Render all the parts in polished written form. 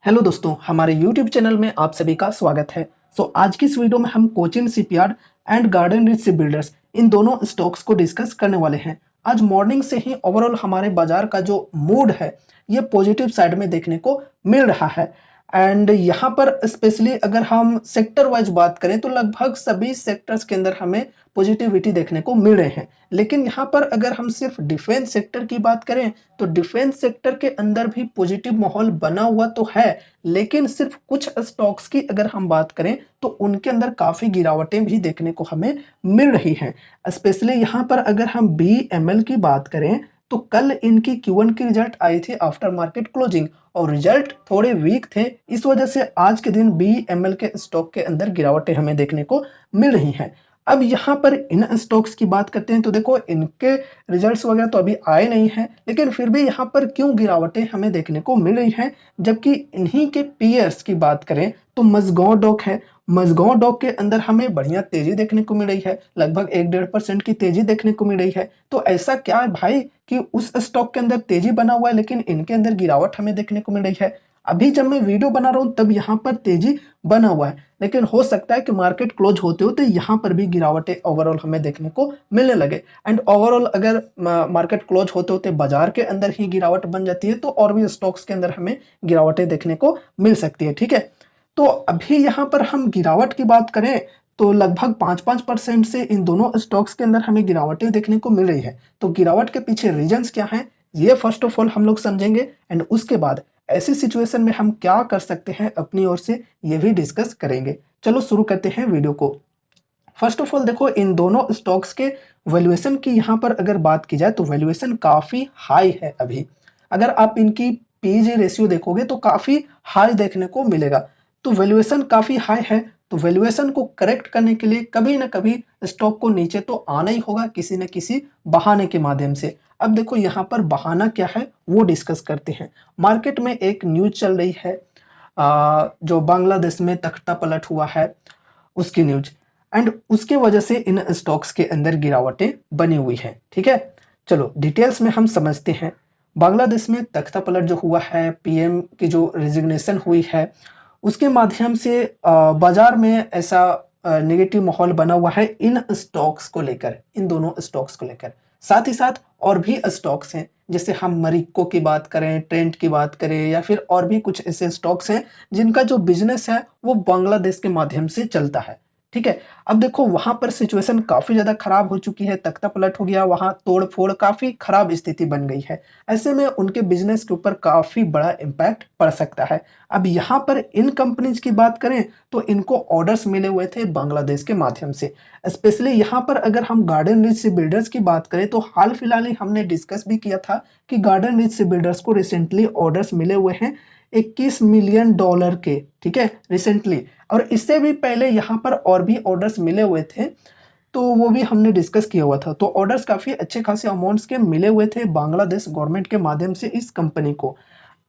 Hello दोस्तों, हमारे YouTube channel में आप सभी का स्वागत है। आज की इस वीडियो में हम Cochin shipyard and garden reach ship builders इन दोनों स्टॉक्स को डिस्कस करने वाले हैं। आज मॉर्निंग से ही ओवरऑल हमारे बाजार का जो मूड है ये पॉजिटिव साइड में देखने को मिल रहा है। एंड यहाँ पर स्पेशली अगर हम सेक्टर वाइज बात करें तो लगभग सभी सेक्टर्स के अंदर हमें पॉजिटिविटी देखने को मिल रहे हैं। लेकिन यहाँ पर अगर हम सिर्फ डिफेंस सेक्टर की बात करें तो डिफेंस सेक्टर के अंदर भी पॉजिटिव माहौल बना हुआ तो है, लेकिन सिर्फ कुछ स्टॉक्स की अगर हम बात करें तो उनके अंदर काफ़ी गिरावटें भी देखने को हमें मिल रही हैं। स्पेशली यहाँ पर अगर हम BML की बात करें तो कल इनकी Q1 की रिजल्ट आई थी आफ्टर मार्केट क्लोजिंग और रिजल्ट थोड़े वीक थे। इस वजह से आज के दिन BML के स्टॉक के अंदर गिरावटें हमें देखने को मिल रही हैं। अब यहाँ पर इन स्टॉक्स की बात करते हैं तो देखो इनके रिजल्ट्स वगैरह तो अभी आए नहीं हैं, लेकिन फिर भी यहाँ पर क्यों गिरावटें हमें देखने को मिल रही हैं, जबकि इन्हीं के पीयर्स की बात करें तो मज़गांव डॉक है। मज़गांव डॉक के अंदर हमें बढ़िया तेजी देखने को मिल रही है, लगभग 1-1.5% की तेजी देखने को मिल रही है। तो ऐसा क्या है भाई कि उस स्टॉक के अंदर तेजी बना हुआ है लेकिन इनके अंदर गिरावट हमें देखने को मिल रही है। अभी जब मैं वीडियो बना रहा हूँ तब यहाँ पर तेजी बना हुआ है, लेकिन हो सकता है कि मार्केट क्लोज होते होते यहाँ पर भी गिरावटें ओवरऑल हमें देखने को मिलने लगे। एंड ओवरऑल अगर मार्केट क्लोज होते होते बाजार के अंदर ही गिरावट बन जाती है तो और भी स्टॉक्स के अंदर हमें गिरावटें देखने को मिल सकती है। ठीक है, तो अभी यहाँ पर हम गिरावट की बात करें तो लगभग 5-5% से इन दोनों स्टॉक्स के अंदर हमें गिरावटें देखने को मिल रही है। तो गिरावट के पीछे रीजंस क्या हैं ये फर्स्ट ऑफ ऑल हम लोग समझेंगे एंड उसके बाद ऐसी सिचुएशन में हम क्या कर सकते हैं अपनी ओर से ये भी डिस्कस करेंगे। चलो शुरू करते हैं वीडियो को। फर्स्ट ऑफ ऑल देखो इन दोनों स्टॉक्स के वैल्यूएशन की यहाँ पर अगर बात की जाए तो वैल्यूएशन काफ़ी हाई है अभी। अगर आप इनकी पीजी रेशियो देखोगे तो काफ़ी हाई देखने को मिलेगा। तो वैल्यूएशन काफ़ी हाई है, तो वैल्यूएशन को करेक्ट करने के लिए कभी ना कभी स्टॉक को नीचे तो आना ही होगा किसी न किसी बहाने के माध्यम से। अब देखो यहाँ पर बहाना क्या है वो डिस्कस करते हैं। मार्केट में एक न्यूज चल रही है जो बांग्लादेश में तख्ता पलट हुआ है उसकी न्यूज, एंड उसके वजह से इन स्टॉक्स के अंदर गिरावटें बनी हुई हैं। ठीक है, चलो डिटेल्स में हम समझते हैं। बांग्लादेश में तख्ता पलट जो हुआ है, पीएम की जो रेजिग्नेशन हुई है उसके माध्यम से बाजार में ऐसा नेगेटिव माहौल बना हुआ है इन स्टॉक्स को लेकर, इन दोनों स्टॉक्स को लेकर। साथ ही साथ और भी स्टॉक्स हैं, जैसे हम मरिक्को की बात करें, ट्रेंट की बात करें या फिर और भी कुछ ऐसे स्टॉक्स हैं जिनका जो बिजनेस है वो बांग्लादेश के माध्यम से चलता है। ठीक है, अब देखो वहां पर सिचुएशन काफी ज्यादा खराब हो चुकी है, तख्ता पलट हो गया, वहां तोड़ फोड़ काफी खराब स्थिति बन गई है। ऐसे में उनके बिजनेस के ऊपर काफी बड़ा इम्पैक्ट पड़ सकता है। अब यहाँ पर इन कंपनीज की बात करें तो इनको ऑर्डर्स मिले हुए थे बांग्लादेश के माध्यम से। स्पेशली यहाँ पर अगर हम गार्डन रिच बिल्डर्स की बात करें तो हाल फिलहाल ही हमने डिस्कस भी किया था कि गार्डन रिच बिल्डर्स को रिसेंटली ऑर्डर्स मिले हुए हैं $21 मिलियन के। ठीक है, रिसेंटली, और इससे भी पहले यहाँ पर और भी ऑर्डर्स मिले हुए थे तो वो भी हमने डिस्कस किया हुआ था। तो ऑर्डर्स काफ़ी अच्छे खासे अमाउंट्स के मिले हुए थे बांग्लादेश गवर्नमेंट के माध्यम से इस कंपनी को।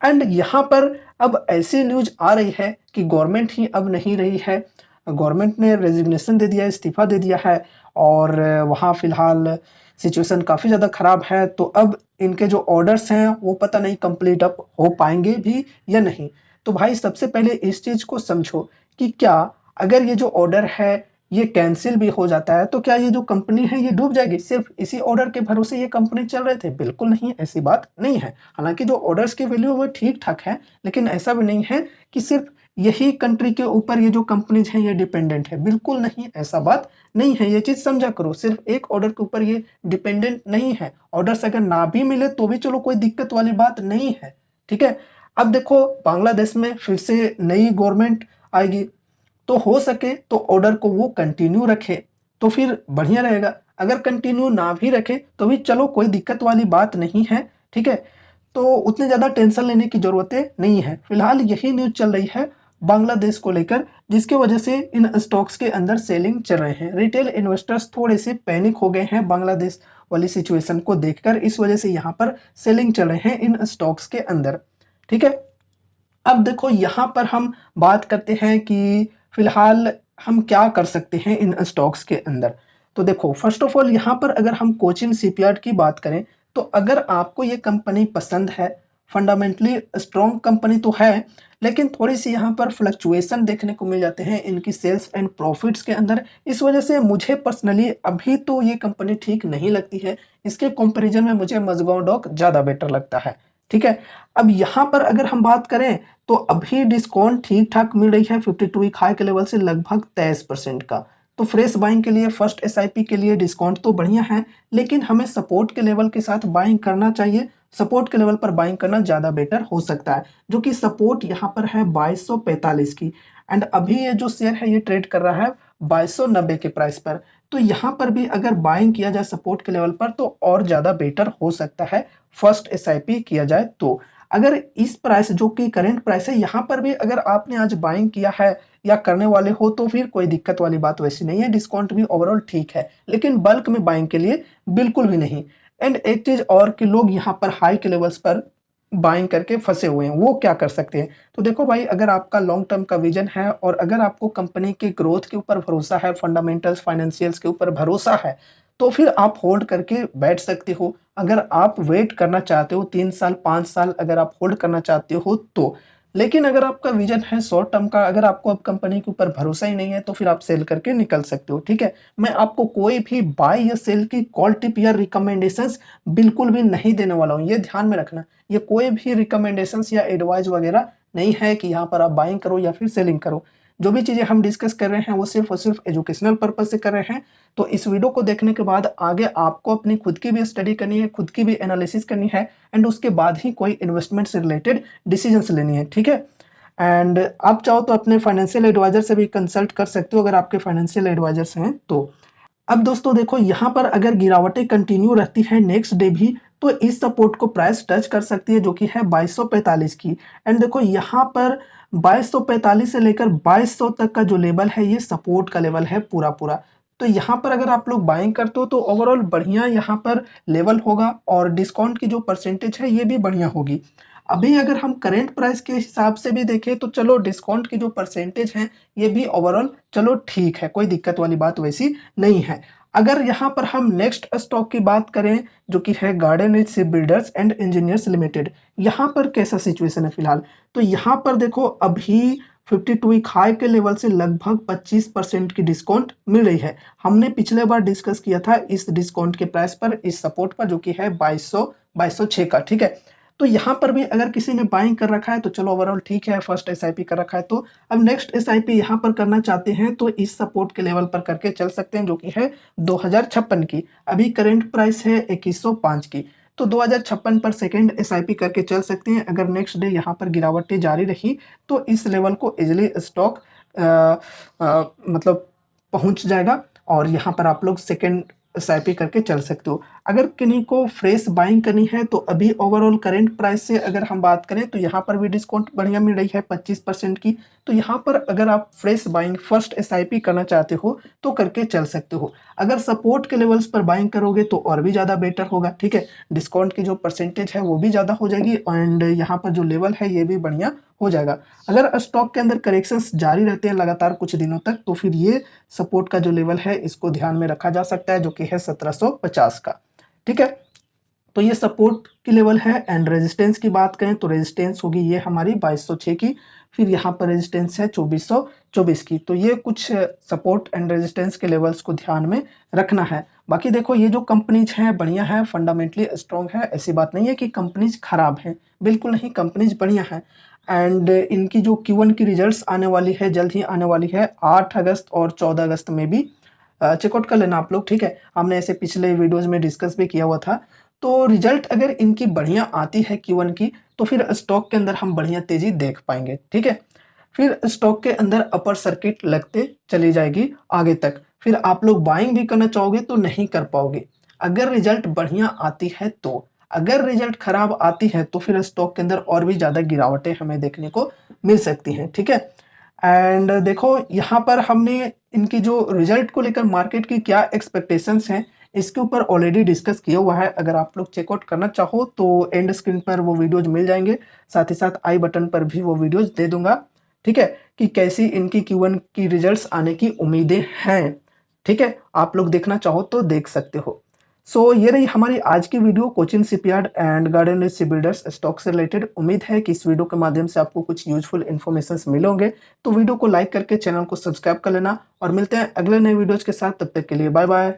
एंड यहाँ पर अब ऐसी न्यूज आ रही है कि गवर्नमेंट ही अब नहीं रही है, गवर्नमेंट ने रेजिग्नेशन दे दिया है, इस्तीफा दे दिया है और वहाँ फिलहाल सिचुएशन काफ़ी ज़्यादा ख़राब है। तो अब इनके जो ऑर्डर्स हैं वो पता नहीं कंप्लीट अप हो पाएंगे भी या नहीं। तो भाई सबसे पहले इस चीज़ को समझो कि क्या अगर ये जो ऑर्डर है ये कैंसिल भी हो जाता है तो क्या ये जो कंपनी है ये डूब जाएगी? सिर्फ इसी ऑर्डर के भरोसे ये कंपनी चल रहे थे? बिल्कुल नहीं, ऐसी बात नहीं है। हालांकि जो ऑर्डर्स की वैल्यू वो ठीक ठाक है, लेकिन ऐसा भी नहीं है कि सिर्फ यही कंट्री के ऊपर ये जो कंपनीज हैं ये डिपेंडेंट है। बिल्कुल नहीं, ऐसा बात नहीं है, ये चीज़ समझा करो। सिर्फ एक ऑर्डर के ऊपर ये डिपेंडेंट नहीं है। ऑर्डर्स अगर ना भी मिले तो भी चलो कोई दिक्कत वाली बात नहीं है। ठीक है, अब देखो बांग्लादेश में फिर से नई गवर्नमेंट आएगी तो हो सके तो ऑर्डर को वो कंटिन्यू रखे तो फिर बढ़िया रहेगा। अगर कंटिन्यू ना भी रखे तो भी चलो कोई दिक्कत वाली बात नहीं है। ठीक है, तो उतने ज़्यादा टेंशन लेने की ज़रूरतें नहीं है। फिलहाल यही न्यूज़ चल रही है बांग्लादेश को लेकर, जिसकी वजह से इन स्टॉक्स के अंदर सेलिंग चल रहे हैं। रिटेल इन्वेस्टर्स थोड़े से पैनिक हो गए हैं बांग्लादेश वाली सिचुएशन को देखकर, इस वजह से यहाँ पर सेलिंग चल रहे हैं इन स्टॉक्स के अंदर। ठीक है, अब देखो यहाँ पर हम बात करते हैं कि फिलहाल हम क्या कर सकते हैं इन स्टॉक्स के अंदर। तो देखो फर्स्ट ऑफ ऑल यहाँ पर अगर हम कोचिन शिपयार्ड की बात करें तो अगर आपको ये कंपनी पसंद है, फंडामेंटली स्ट्रॉन्ग कंपनी तो है, लेकिन थोड़ी-सी यहाँ पर फ्लक्चुएशन देखने को मिल जाते हैं इनकी सेल्स एंड प्रॉफिट्स के अंदर। इस वजह से मुझे पर्सनली अभी तो ये कंपनी ठीक नहीं लगती है। इसके कंपैरिजन में मुझे मज़गांव डॉक ज़्यादा बेटर लगता है, ठीक है? अब यहाँ पर अगर हम बात करें तो अभी डिस्काउंट ठीक-ठाक मिल रही है 52 वीक हाई के लेवल से लगभग 23% का। तो फ्रेश बाइंग के लिए फर्स्ट एसआईपी के लिए डिस्काउंट तो बढ़िया है, लेकिन हमें सपोर्ट के लेवल के साथ बाइंग करना चाहिए। सपोर्ट के लेवल पर बाइंग करना ज़्यादा बेटर हो सकता है, जो कि सपोर्ट यहाँ पर है 2245 की एंड अभी ये जो शेयर है ये ट्रेड कर रहा है 2290 के प्राइस पर। तो यहाँ पर भी अगर बाइंग किया जाए सपोर्ट के लेवल पर तो और ज़्यादा बेटर हो सकता है, फर्स्ट एसआईपी किया जाए तो। अगर इस प्राइस जो कि करंट प्राइस है यहाँ पर भी अगर आपने आज बाइंग किया है या करने वाले हो तो फिर कोई दिक्कत वाली बात वैसी नहीं है, डिस्काउंट भी ओवरऑल ठीक है, लेकिन बल्क में बाइंग के लिए बिल्कुल भी नहीं। एंड एक चीज़ और कि लोग यहाँ पर हाई के लेवल्स पर बाइंग करके फंसे हुए हैं, वो क्या कर सकते हैं? तो देखो भाई, अगर आपका लॉन्ग टर्म का विजन है और अगर आपको कंपनी के ग्रोथ के ऊपर भरोसा है, फंडामेंटल्स, फाइनेंशियल्स के ऊपर भरोसा है, तो फिर आप होल्ड करके बैठ सकते हो। अगर आप वेट करना चाहते हो 3 साल, 5 साल अगर आप होल्ड करना चाहते हो तो। लेकिन अगर आपका विजन है शॉर्ट टर्म का, अगर आपको अब कंपनी के ऊपर भरोसा ही नहीं है, तो फिर आप सेल करके निकल सकते हो, ठीक है? मैं आपको कोई भी बाय या सेल की कॉल टिप या रिकमेंडेशंस बिल्कुल भी नहीं देने वाला हूँ, ये ध्यान में रखना। ये कोई भी रिकमेंडेशंस या एडवाइस वगैरह नहीं है कि यहाँ पर आप बाइंग करो या फिर सेलिंग करो। जो भी चीज़ें हम डिस्कस कर रहे हैं वो सिर्फ़ और सिर्फ़ एजुकेशनल पर्पज़ से कर रहे हैं। तो इस वीडियो को देखने के बाद आगे आपको अपनी खुद की भी स्टडी करनी है, खुद की भी एनालिसिस करनी है एंड उसके बाद ही कोई इन्वेस्टमेंट से रिलेटेड डिसीजंस लेनी है, ठीक है? एंड आप चाहो तो अपने फाइनेंशियल एडवाइज़र से भी कंसल्ट कर सकते हो अगर आपके फाइनेंशियल एडवाइज़र्स हैं तो। अब दोस्तों देखो, यहाँ पर अगर गिरावटें कंटिन्यू रहती हैं नेक्स्ट डे भी, तो इस सपोर्ट को प्राइस टच कर सकती है जो कि है 2245 की। एंड देखो यहाँ पर 2245 से लेकर 2200 तक का जो लेवल है ये सपोर्ट का लेवल है पूरा पूरा। तो यहाँ पर अगर आप लोग बाइंग करते हो तो ओवरऑल बढ़िया यहाँ पर लेवल होगा और डिस्काउंट की जो परसेंटेज है ये भी बढ़िया होगी। अभी अगर हम करेंट प्राइस के हिसाब से भी देखें तो चलो डिस्काउंट की जो परसेंटेज है ये भी ओवरऑल चलो ठीक है, कोई दिक्कत वाली बात वैसी नहीं है। अगर यहाँ पर हम नेक्स्ट स्टॉक की बात करें जो कि है garden reach ship builders and engineers limited, यहाँ पर कैसा सिचुएशन है फिलहाल? तो यहाँ पर देखो अभी 52 वीक हाई के लेवल से लगभग 25% की डिस्काउंट मिल रही है। हमने पिछले बार डिस्कस किया था इस डिस्काउंट के प्राइस पर, इस सपोर्ट पर जो कि है 2206 का, ठीक है? तो यहाँ पर भी अगर किसी ने बाइंग कर रखा है तो चलो ओवरऑल ठीक है, फर्स्ट एसआईपी कर रखा है तो अब नेक्स्ट एसआईपी यहाँ पर करना चाहते हैं तो इस सपोर्ट के लेवल पर करके चल सकते हैं जो कि है 2056 की। अभी करंट प्राइस है 2105 की, तो 2056 पर सेकेंड एसआईपी करके चल सकते हैं। अगर नेक्स्ट डे यहाँ पर गिरावटें जारी रही तो इस लेवल को इजिली स्टॉक मतलब पहुँच जाएगा और यहाँ पर आप लोग सेकेंड एसआईपी करके चल सकते हो। अगर किन्हीं को फ्रेश बाइंग करनी है तो अभी ओवरऑल करंट प्राइस से अगर हम बात करें तो यहाँ पर भी डिस्काउंट बढ़िया मिल रही है 25% की। तो यहाँ पर अगर आप फ्रेश बाइंग फर्स्ट एसआईपी करना चाहते हो तो करके चल सकते हो। अगर सपोर्ट के लेवल्स पर बाइंग करोगे तो और भी ज़्यादा बेटर होगा, ठीक है? डिस्काउंट की जो परसेंटेज है वो भी ज़्यादा हो जाएगी एंड यहाँ पर जो लेवल है ये भी बढ़िया हो जाएगा। अगर स्टॉक के अंदर करेक्शंस जारी रहते हैं लगातार कुछ दिनों तक तो फिर ये सपोर्ट का जो लेवल है इसको ध्यान में रखा जा सकता है जो कि है 1750 का, ठीक है? तो ये सपोर्ट की लेवल है एंड रेजिस्टेंस की बात करें तो रेजिस्टेंस होगी ये हमारी 2206 की, फिर यहाँ पर रेजिस्टेंस है 2424 की। तो ये कुछ सपोर्ट एंड रेजिस्टेंस के लेवल्स को ध्यान में रखना है। बाकी देखो ये जो कंपनीज हैं बढ़िया है, फंडामेंटली स्ट्रॉन्ग है, ऐसी बात नहीं है कि कंपनीज खराब हैं, बिल्कुल नहीं, कंपनीज बढ़िया है। एंड इनकी जो Q1 की रिजल्ट्स आने वाली है, जल्द ही आने वाली है 8 अगस्त और 14 अगस्त में भी चेकआउट कर लेना आप लोग, ठीक है? हमने ऐसे पिछले वीडियोज़ में डिस्कस भी किया हुआ था। तो रिजल्ट अगर इनकी बढ़िया आती है Q1 की तो फिर स्टॉक के अंदर हम बढ़िया तेज़ी देख पाएँगे, ठीक है? फिर स्टॉक के अंदर अपर सर्किट लगते चली जाएगी आगे तक। फिर आप लोग बाइंग भी करना चाहोगे तो नहीं कर पाओगे, अगर रिजल्ट बढ़िया आती है तो। अगर रिजल्ट खराब आती है तो फिर स्टॉक के अंदर और भी ज़्यादा गिरावटें हमें देखने को मिल सकती हैं, ठीक है? एंड देखो यहाँ पर हमने इनकी जो रिजल्ट को लेकर मार्केट की क्या एक्सपेक्टेशंस हैं इसके ऊपर ऑलरेडी डिस्कस किया हुआ है। अगर आप लोग चेकआउट करना चाहो तो एंड स्क्रीन पर वो वीडियोज मिल जाएंगे, साथ ही साथ आई बटन पर भी वो वीडियोज दे दूंगा, ठीक है? कि कैसी इनकी Q1 की रिजल्ट्स आने की उम्मीदें हैं, ठीक है? आप लोग देखना चाहो तो देख सकते हो। सो ये रही हमारी आज की video Cochin shipyard and garden rich builders stock से रिलेटेड। उम्मीद है कि इस वीडियो के माध्यम से आपको कुछ यूजफुल इन्फॉर्मेशन मिलोगे। तो वीडियो को लाइक करके चैनल को सब्सक्राइब कर लेना और मिलते हैं अगले नए वीडियोज के साथ। तब तक के लिए बाय बाय।